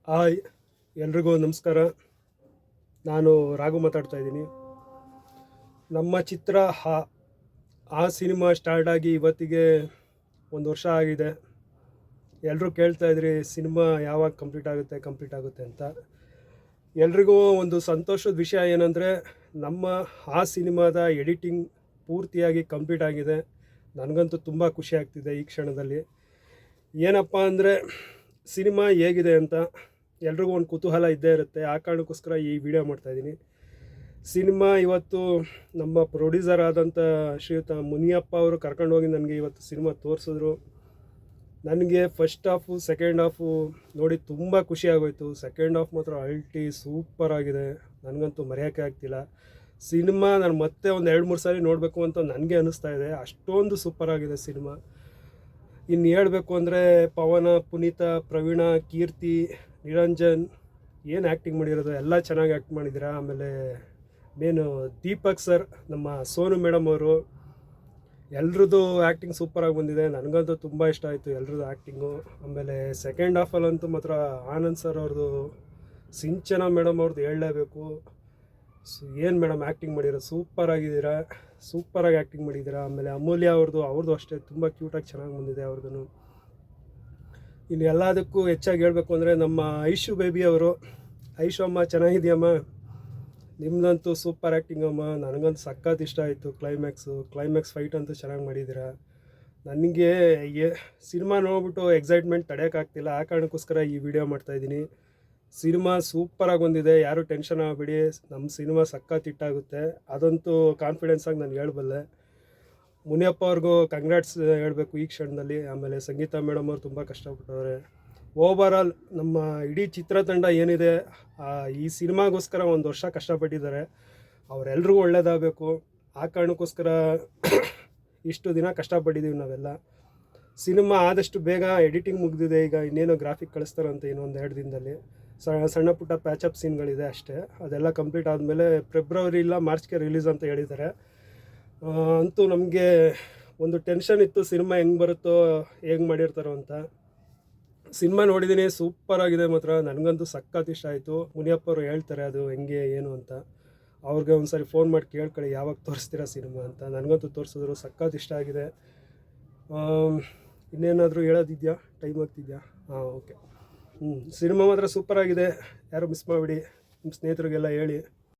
Hi, ಎಲ್ರಿಗೂ ನಮಸ್ಕಾರ. ನಾನು ರಾಘು ಮಾತಾಡ್ತಾ ಇದ್ದೀನಿ. ನಮ್ಮ ಚಿತ್ರ ಆ ಸಿನಿಮಾ ಸ್ಟಾರ್ಟ್ ಆಗಿ ಇವತ್ತಿಗೆ 1 ವರ್ಷ ಆಗಿದೆ. ಎಲ್ಲರೂ ಕೇಳ್ತಾ ಇದ್ರಿ ಸಿನಿಮಾ ಯಾವಾಗ ಕಂಪ್ಲೀಟ್ ಆಗುತ್ತೆ ಅಂತ. ಎಲ್ರಿಗೂ ಒಂದು ಸಂತೋಷದ ವಿಷಯ ಏನಂದರೆ, ನಮ್ಮ ಆ ಸಿನಿಮಾದ ಎಡಿಟಿಂಗ್ ಪೂರ್ತಿಯಾಗಿ ಕಂಪ್ಲೀಟ್ ಆಗಿದೆ. ನನಗಂತೂ ತುಂಬ ಖುಷಿ ಆಗ್ತಿದೆ ಈ ಕ್ಷಣದಲ್ಲಿ. ಏನಪ್ಪ ಅಂದರೆ, ಸಿನಿಮಾ ಹೇಗಿದೆ ಅಂತ ಎಲ್ರಿಗೂ ಒಂದು ಕುತೂಹಲ ಇದ್ದೇ ಇರುತ್ತೆ. ಆ ಕಾರಣಕ್ಕೋಸ್ಕರ ಈ ವಿಡಿಯೋ ಮಾಡ್ತಾಯಿದ್ದೀನಿ. ಸಿನಿಮಾ ಇವತ್ತು ನಮ್ಮ ಪ್ರೊಡ್ಯೂಸರ್ ಆದಂಥ ಶ್ರೀಯುತ ಮುನಿಯಪ್ಪ ಅವರು ಕರ್ಕೊಂಡೋಗಿ ನನಗೆ ಇವತ್ತು ಸಿನಿಮಾ ತೋರಿಸಿದ್ರು. ನನಗೆ ಫಸ್ಟ್ ಹಾಫು ಸೆಕೆಂಡ್ ಹಾಫು ನೋಡಿ ತುಂಬ ಖುಷಿ ಆಗೋಯ್ತು. ಸೆಕೆಂಡ್ ಹಾಫ್ ಮಾತ್ರ ಸೂಪರ್ ಆಗಿದೆ. ನನಗಂತೂ ಮರೆಯೋಕ್ಕೆ ಆಗ್ತಿಲ್ಲ. ಸಿನಿಮಾ ನಾನು ಮತ್ತೆ ಒಂದು 2-3 ಸಾರಿ ನೋಡಬೇಕು ಅಂತ ನನಗೆ ಅನ್ನಿಸ್ತಾ ಇದೆ. ಅಷ್ಟೊಂದು ಸೂಪರ್ ಆಗಿದೆ ಸಿನಿಮಾ. ಇನ್ನು ಹೇಳಬೇಕು ಅಂದರೆ ಪವನ, ಪುನೀತ, ಪ್ರವೀಣ, ಕೀರ್ತಿ, ನಿರಂಜನ್ ಏನು ಆ್ಯಕ್ಟಿಂಗ್ ಮಾಡಿರೋದು ಎಲ್ಲ ಚೆನ್ನಾಗಿ ಆ್ಯಕ್ಟ್ ಮಾಡಿದ್ದೀರಾ. ಆಮೇಲೆ ಮೇನು ದೀಪಕ್ ಸರ್, ನಮ್ಮ ಸೋನು ಮೇಡಮ್ ಅವರು, ಎಲ್ರದ್ದು ಆ್ಯಕ್ಟಿಂಗ್ ಸೂಪರಾಗಿ ಬಂದಿದೆ. ನನಗಂತೂ ತುಂಬ ಇಷ್ಟ ಆಯಿತು ಎಲ್ರದ್ದು ಆ್ಯಕ್ಟಿಂಗು. ಆಮೇಲೆ ಸೆಕೆಂಡ್ ಹಾಫಲ್ಲಂತೂ ಮಾತ್ರ ಆನಂದ್ ಸರ್ ಅವ್ರದ್ದು, ಸಿಂಚನ ಮೇಡಮ್ ಅವ್ರದ್ದು ಹೇಳಲೇಬೇಕು. ಏನು ಮೇಡಮ್ ಆ್ಯಕ್ಟಿಂಗ್ ಮಾಡಿರೋ, ಸೂಪರಾಗಿ ಆ್ಯಕ್ಟಿಂಗ್ ಮಾಡಿದ್ದೀರಾ. ಆಮೇಲೆ ಅಮೂಲ್ಯ ಅವ್ರದ್ದು ಅಷ್ಟೇ ತುಂಬ ಕ್ಯೂಟಾಗಿ ಚೆನ್ನಾಗಿ ಬಂದಿದೆ ಅವ್ರದ್ದು. ಇನ್ನು ಎಲ್ಲದಕ್ಕೂ ಹೆಚ್ಚಾಗಿ ಹೇಳಬೇಕು ಅಂದರೆ ನಮ್ಮ ಐಶು ಬೇಬಿ ಅವರು, ಐಶು ಅಮ್ಮ ಚೆನ್ನಾಗಿದೆಯಮ್ಮ, ನಿಮ್ಮದಂತೂ ಸೂಪರ್ ಆ್ಯಕ್ಟಿಂಗ್ ಅಮ್ಮ. ನನಗಂತೂ ಸಖತ್ ಇಷ್ಟ ಆಯಿತು. ಕ್ಲೈಮ್ಯಾಕ್ಸ್ ಫೈಟ್ ಅಂತೂ ಚೆನ್ನಾಗಿ ಮಾಡಿದ್ದೀರಾ. ನನಗೆ ಸಿನಿಮಾ ನೋಡ್ಬಿಟ್ಟು ಎಕ್ಸೈಟ್ಮೆಂಟ್ ತಡೆಯೋಕ್ಕಾಗ್ತಿಲ್ಲ. ಆ ಕಾರಣಕ್ಕೋಸ್ಕರ ಈ ವಿಡಿಯೋ ಮಾಡ್ತಾಯಿದ್ದೀನಿ. ಸಿನಿಮಾ ಸೂಪರಾಗಿ ಬಂದಿದೆ, ಯಾರೂ ಟೆನ್ಷನ್ ಆಗಬೇಡಿ. ನಮ್ಮ ಸಿನಿಮಾ ಸಖತ್ ಹಿಟ್ಟಾಗುತ್ತೆ, ಅದಂತೂ ಕಾನ್ಫಿಡೆನ್ಸಾಗಿ ನಾನು ಹೇಳಬಲ್ಲೆ. ಮುನಿಯಪ್ಪ ಅವ್ರಿಗೂ ಕಂಗ್ರಾಟ್ಸ್ ಹೇಳಬೇಕು ಈ ಕ್ಷಣದಲ್ಲಿ. ಆಮೇಲೆ ಸಂಗೀತ ಮೇಡಮ್ ಅವ್ರು ತುಂಬ ಕಷ್ಟಪಟ್ಟವ್ರೆ. ಓವರಾಲ್ ನಮ್ಮ ಇಡೀ ಚಿತ್ರತಂಡ ಏನಿದೆ ಈ ಸಿನಿಮಾಗೋಸ್ಕರ 1 ವರ್ಷ ಕಷ್ಟಪಟ್ಟಿದ್ದಾರೆ. ಅವರೆಲ್ರಿಗೂ ಒಳ್ಳೇದಾಗಬೇಕು. ಆ ಕಾರಣಕ್ಕೋಸ್ಕರ ಇಷ್ಟು ದಿನ ಕಷ್ಟಪಟ್ಟಿದ್ದೀವಿ ನಾವೆಲ್ಲ. ಸಿನಿಮಾ ಆದಷ್ಟು ಬೇಗ ಎಡಿಟಿಂಗ್ ಮುಗಿದಿದೆ. ಈಗ ಇನ್ನೇನೋ ಗ್ರಾಫಿಕ್ ಕಳಿಸ್ತಾರಂತೆ ಇನ್ನೊಂದು 2 ದಿನದಲ್ಲಿ. ಸಣ್ಣ ಪುಟ್ಟ ಪ್ಯಾಚಪ್ ಸೀನ್ಗಳಿದೆ ಅಷ್ಟೇ. ಅದೆಲ್ಲ ಕಂಪ್ಲೀಟ್ ಆದಮೇಲೆ ಫೆಬ್ರವರಿ ಇಲ್ಲ ಮಾರ್ಚ್ಗೆ ರಿಲೀಸ್ ಅಂತ ಹೇಳಿದ್ದಾರೆ. ಅಂತೂ ನಮಗೆ ಒಂದು ಟೆನ್ಷನ್ ಇತ್ತು, ಸಿನಿಮಾ ಹೆಂಗೆ ಬರುತ್ತೋ, ಹೇಗೆ ಮಾಡಿರ್ತಾರೋ ಅಂತ. ಸಿನಿಮಾ ನೋಡಿದ್ದೀನಿ, ಸೂಪರಾಗಿದೆ ಮಾತ್ರ. ನನಗಂತೂ ಸಖತ್ ಇಷ್ಟ ಆಯಿತು. ಮುನಿಯಪ್ಪ ಅವರು ಹೇಳ್ತಾರೆ ಅದು ಹೆಂಗೆ ಏನು ಅಂತ. ಅವ್ರಿಗೆ ಒಂದು ಸಾರಿ ಫೋನ್ ಮಾಡಿ ಕೇಳ್ಕೊಳ್ಳಿ ಯಾವಾಗ ತೋರಿಸ್ತೀರಾ ಸಿನಿಮಾ ಅಂತ. ನನಗಂತೂ ತೋರಿಸಿದ್ರು, ಸಖತ್ ಇಷ್ಟ ಆಗಿದೆ. ಇನ್ನೇನಾದರೂ ಹೇಳೋದಿದೆಯಾ? ಟೈಮ್ ಆಗ್ತಿದೆಯಾ? ಓಕೆ. ಸಿನಿಮಾ ಮಾತ್ರ ಸೂಪರಾಗಿದೆ, ಯಾರು ಮಿಸ್ ಮಾಡಿಬಿಡಿ. ನಿಮ್ಮ ಸ್ನೇಹಿತರಿಗೆಲ್ಲ ಹೇಳಿ.